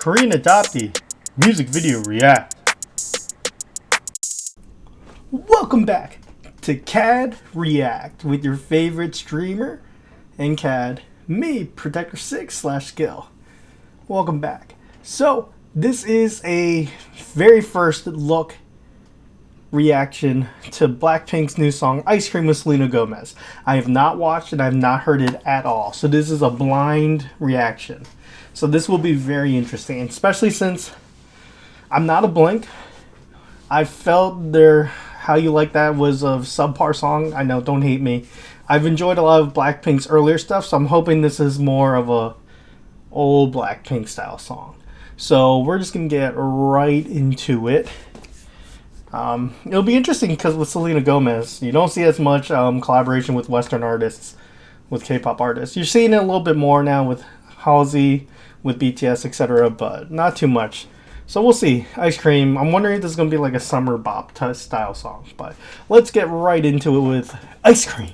Korean Adoptee music video react. Welcome back to KAD React with your favorite streamer and KAD, me, Protector6/Skill. Welcome back. So this is a very first look reaction to Blackpink's new song Ice Cream with Selena Gomez. I have not watched and I have not heard it at all, so this is a blind reaction. So this will be very interesting, especially since I'm not a Blink. I felt their How You Like That was a subpar song. I know, don't hate me. I've enjoyed a lot of Blackpink's earlier stuff, so I'm hoping this is more of a old Blackpink style song. So we're just gonna get right into it. It'll be interesting because with Selena Gomez, you don't see as much collaboration with Western artists, with K-pop artists. You're seeing it a little bit more now with Halsey, with BTS, etc., but not too much. So we'll see. Ice Cream. I'm wondering if this is going to be like a summer bop style song, but let's get right into it with Ice Cream.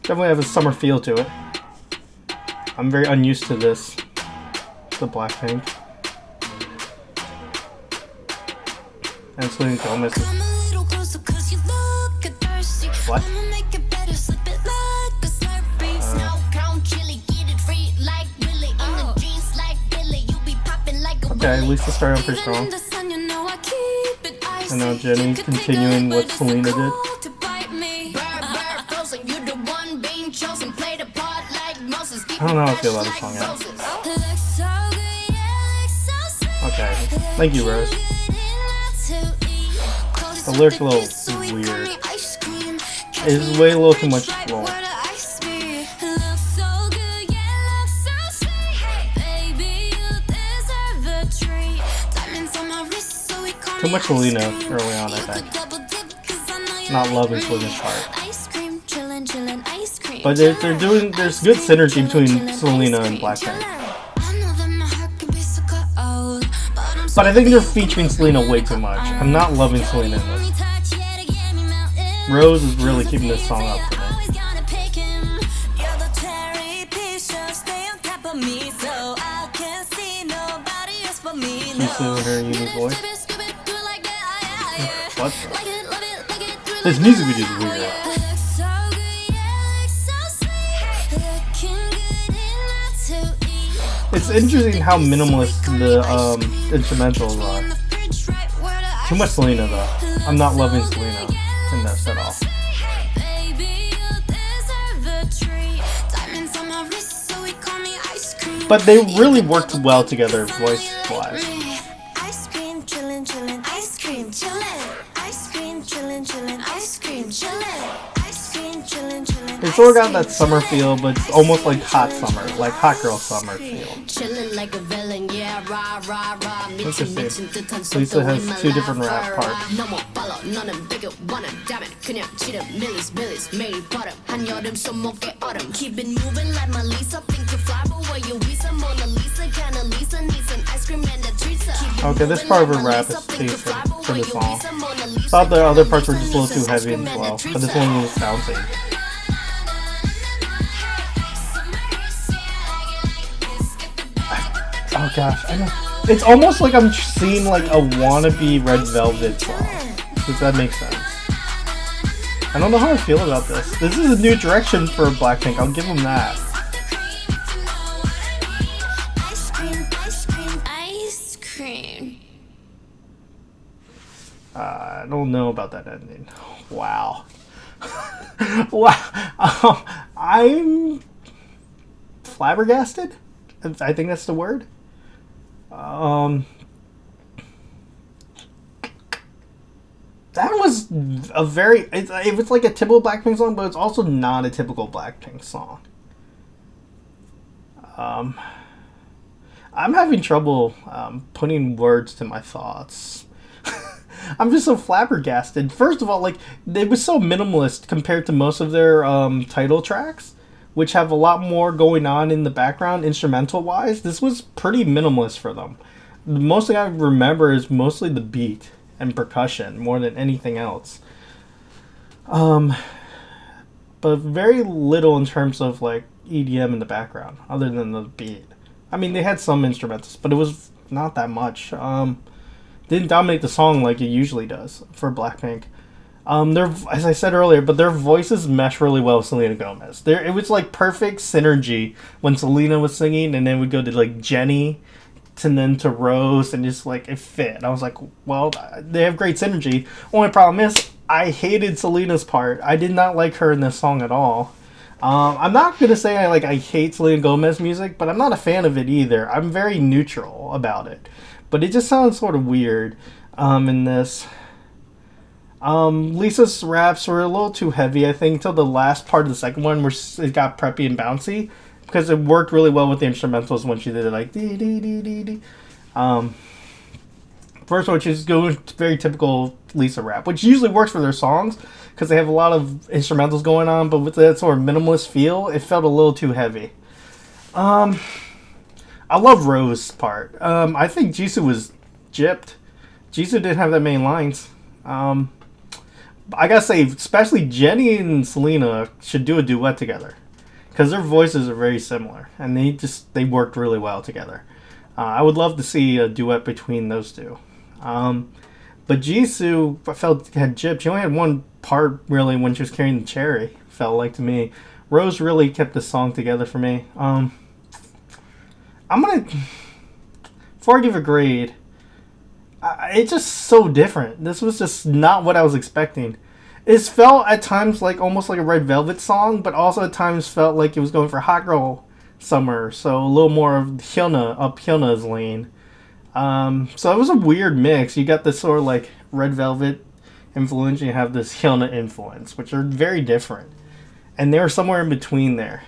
Definitely have a summer feel to it. I'm very unused to this, the Blackpink. And Selena Gomez. What? Okay, at least the start off pretty strong. And now Jenny continuing what Selena did. I don't know how I feel about this song yet. Okay, thank you, Rose. The lyrics are a little weird. It's way a little too much roll. Too much Selena early on, I think. Not loving Selena's part. But there's good synergy between Selena and Blackpink. But I think they're featuring Selena way too much. I'm not loving Selena in this. Rose is really keeping this song up for me. She's doing her unique voice. What? This music video is weird. It's interesting how minimalist the instrumentals are. Too much Selena though. I'm not loving Selena in this at all. But they really worked well together voice-wise. It's sort of got that summer feel, but it's almost like hot summer, like hot girl summer feel. Interesting. Lisa has two different rap parts. Okay, this part of her rap is decent for the song. Thought the other parts were just a little too heavy as well, but this one was bouncing. Oh gosh, I know. It's almost like I'm seeing like a wannabe Red Velvet song. Does that make sense? I don't know how I feel about this. This is a new direction for Blackpink. I'll give them that. Ice cream, ice cream, ice cream. I don't know about that ending. Wow. Wow. I'm flabbergasted. I think that's the word. That was a very, it was like a typical Blackpink song, but it's also not a typical Blackpink song. I'm having trouble putting words to my thoughts. I'm just so flabbergasted. First of all, like, it was so minimalist compared to most of their title tracks, which have a lot more going on in the background, instrumental-wise. This was pretty minimalist for them. The most thing I remember is mostly the beat and percussion, more than anything else. But very little in terms of, like, EDM in the background, other than the beat. I mean, they had some instrumentals, but it was not that much. Didn't dominate the song like it usually does for Blackpink. Their, as I said earlier, but their voices mesh really well with Selena Gomez. It was like perfect synergy when Selena was singing, and then we'd go to like Jenny, and then to Rose, and just like it fit. And I was like, well, they have great synergy. Only problem is, I hated Selena's part. I did not like her in this song at all. I'm not gonna say I hate Selena Gomez music, but I'm not a fan of it either. I'm very neutral about it, but it just sounds sort of weird in this. Lisa's raps were a little too heavy, I think, until the last part of the second one where it got preppy and bouncy, because it worked really well with the instrumentals when she did it like dee dee dee dee dee. First one, she's going very typical Lisa rap, which usually works for their songs because they have a lot of instrumentals going on, but with that sort of minimalist feel, it felt a little too heavy. I love Rose's part. I think Jisoo was gypped. Jisoo didn't have that many lines. I gotta say, especially Jenny and Selena should do a duet together because their voices are very similar and they worked really well together. I would love to see a duet between those two. But Jisoo, I felt, had gypped. She only had one part really when she was carrying the cherry. Felt like to me, Rose really kept the song together for me. I'm gonna, before I give a grade, it's just so different. This was just not what I was expecting. It felt at times like almost like a Red Velvet song, but also at times felt like it was going for Hot Girl Summer, so a little more of Hyuna, up Hyuna's lane. So it was a weird mix. You got this sort of like Red Velvet influence, and you have this Hyuna influence, which are very different. And they were somewhere in between there.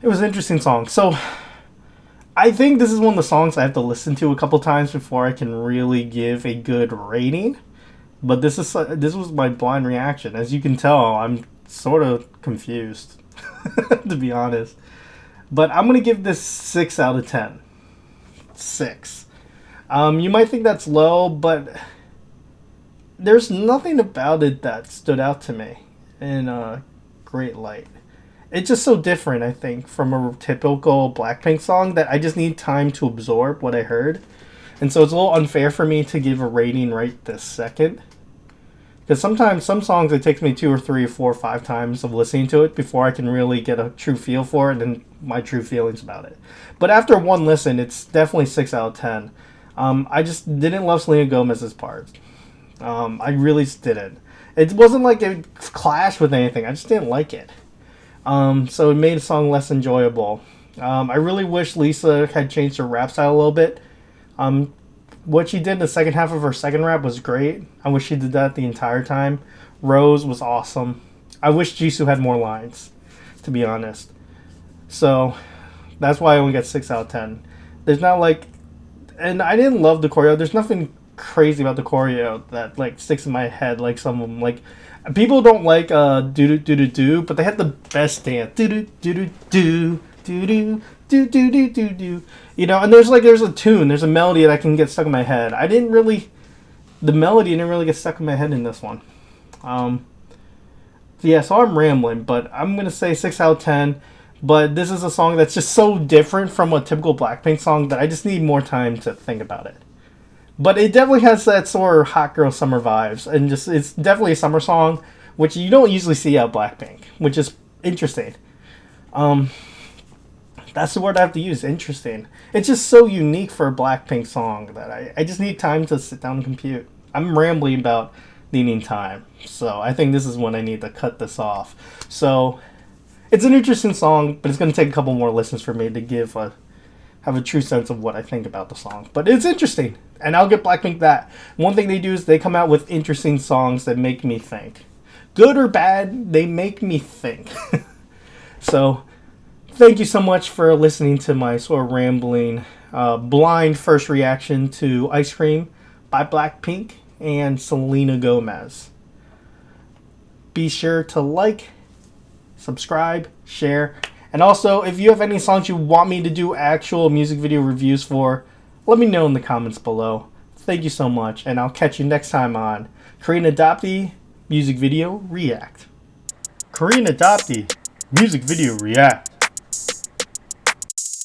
It was an interesting song. So I think this is one of the songs I have to listen to a couple times before I can really give a good rating. But this was my blind reaction. As you can tell, I'm sort of confused, to be honest. But I'm going to give this 6 out of 10. 6. You might think that's low, but there's nothing about it that stood out to me in a great light. It's just so different, I think, from a typical Blackpink song that I just need time to absorb what I heard. And so it's a little unfair for me to give a rating right this second. Because sometimes some songs it takes me 2 or 3 or 4 or 5 times of listening to it before I can really get a true feel for it and my true feelings about it. But after one listen, it's definitely 6 out of 10. I just didn't love Selena Gomez's part. I really just didn't. It wasn't like it clashed with anything. I just didn't like it. So it made the song less enjoyable. I really wish Lisa had changed her rap style a little bit. What she did in the second half of her second rap was great. I wish she did that the entire time. Rose was awesome. I wish Jisoo had more lines, to be honest. So that's why I only got 6 out of 10. There's not like, and I didn't love the choreo. There's nothing crazy about the choreo that like sticks in my head like some of them. Like, people don't like do do do do do, but they had the best dance. Do do do do do do do do do do do do. You know, and there's a tune, there's a melody that I can get stuck in my head. The melody didn't really get stuck in my head in this one. Yeah, so I'm rambling, but I'm gonna say 6 out of 10. But this is a song that's just so different from a typical Blackpink song that I just need more time to think about it. But it definitely has that sort of hot girl summer vibes, and just it's definitely a summer song, which you don't usually see out Blackpink, which is interesting. That's the word I have to use, interesting. It's just so unique for a Blackpink song that I just need time to sit down and compute. I'm rambling about needing time, so I think this is when I need to cut this off. So it's an interesting song, but it's going to take a couple more listens for me to have a true sense of what I think about the song. But it's interesting, and I'll get Blackpink that. One thing they do is they come out with interesting songs that make me think. Good or bad, they make me think. So thank you so much for listening to my sort of rambling, blind first reaction to Ice Cream by Blackpink and Selena Gomez. Be sure to like, subscribe, share, and also if you have any songs you want me to do actual music video reviews for, let me know in the comments below. Thank you so much, and I'll catch you next time on Korean Adoptee Music Video React. Korean Adoptee. Music video react.